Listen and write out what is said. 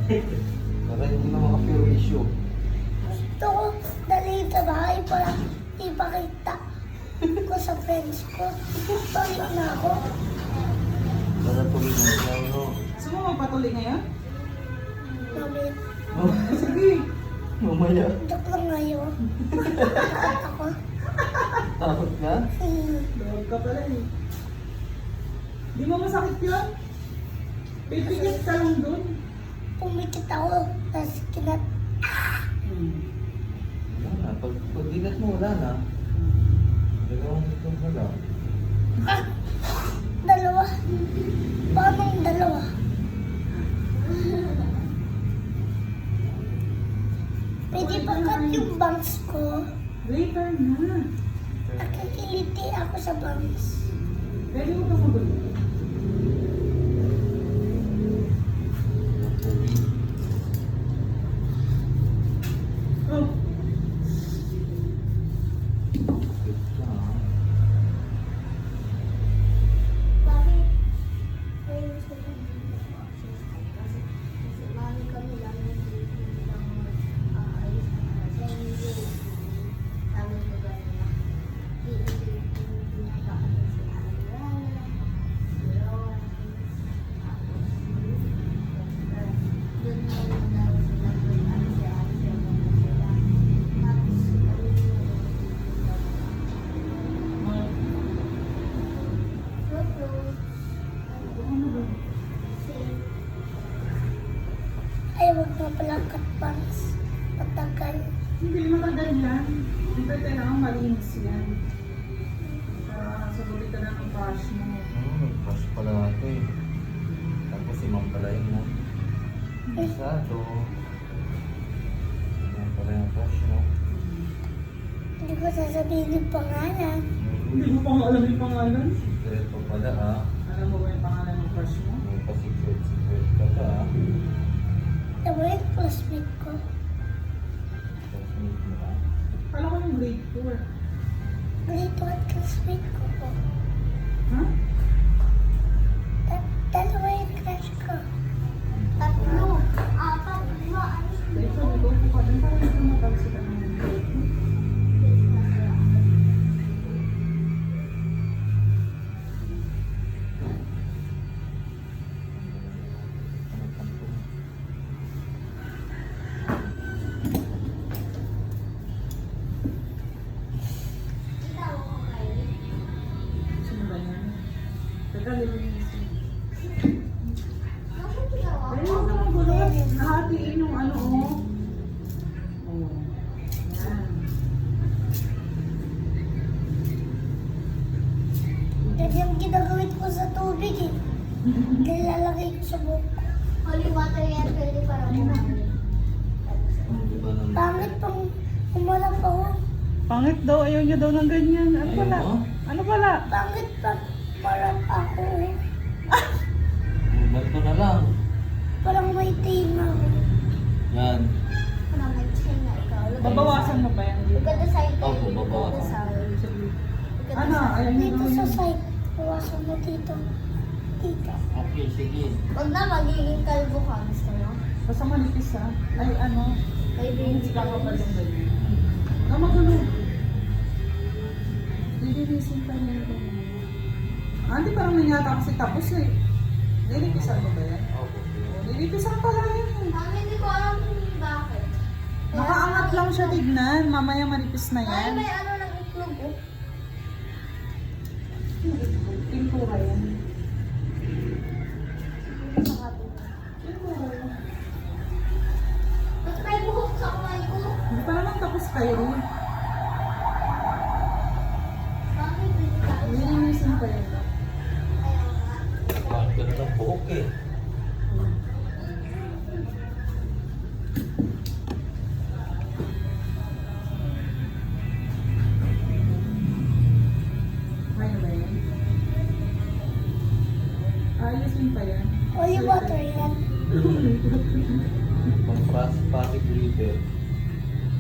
Para hindi na maka-pure issue. Gusto ko dalhin sa bahay para ipakita ko sa friends ko. Balik na ako. Para tuloy na ikaw, no? Gusto mo magpatuloy ngayon? Mamit. Oh, Sige. mamaya. Joke lang ngayon. Takot ako. Takot ka? Dahil ka pala eh. Di mo masakit yun? Pipigit ka lang dun. Pumikit ako. Tapos kinat... Wala na. Pag dinat mo, wala na. Dalawang itong wala. Dalawa. Paanong dalawa? Pwede ba cut yung bangs ko? Later na. Nakikiliti ako sa bangs. Pwede mo ka magulo. Oh. Bakit? Ay, wag mo palang cut bangs. Patagal. Hindi matagal yan. Hindi kailangan malinis yan. Para sagutin ka na ng brush mo. Nag-crush pala ito eh. Tapos si Ma'am pala yun, no? Masyado. Yan pala yung crush, no? Hindi ko sasabihin yung pangalan. Hindi mo pa nga alam yung pangalan. Secret pa pala, ah. Alam mo ba yung pangalan ng crush mo? May pa-secret ka pa, ah. Diba yung classmate ko? Classmate mo, ah. Kala ko yung grade 4. Grade 1 classmate ko po. Ha? Dalawa yung crush ko. Tatlo. Apat. Lima. Dahil sabi ko, kung parang hindi ko matawag sila ng grade 2. Sino ba yan? Teka, lilinisin. Dahil huwag naman gulo. Nahatiin yung ano, oh. Oh. Yan. Yan yung ginagawin ko sa tubig eh. Nilalagay ko sa buhok ko. Holy water yan, pwede para Ayun. Di ba naman? Pangit pang umalang pa ako. Pangit daw, ayaw niya daw ng ganyan. Ano Ayaw pala? mo? Ano pala? Pangit pang parang ako. Ganito na lang. Parang may tinga ako. Yan. Parang may tinga ikaw. Babawasan mo ba yan? Ganda sa ito. Opo, babawasan. Ano? Ayaw niya Dito daw sa yun. side. Bawasan mo dito. Dito. Okay, sige. Huwag na magiging kalbo ka. Gusto mo? Basta manipis ha. Ay ano? Kay Hindi ka kapal yung ganyan. Ah, magulo. Lilinisin pa niya ito. Ah, hindi parang nanyata kasi tapos eh. Nilipisan mo ba yan? Opo. Oh, nilipisan pala yun eh. Hindi ko alam kung bakit. Nakaangat lang siya tignan. Mamaya manipis na Ay, yan. may ano ng itlog oh. Pintura yan. Ba't may buhok sa kamay ko? Hindi pa naman tapos kayo rin. Bakit hindi ka? Nilinisin pa yan. Bakit ka na ng buhok eh? Kaya ba yan? Ayusin pa yan. Holy water yan. Pang plastic glitter.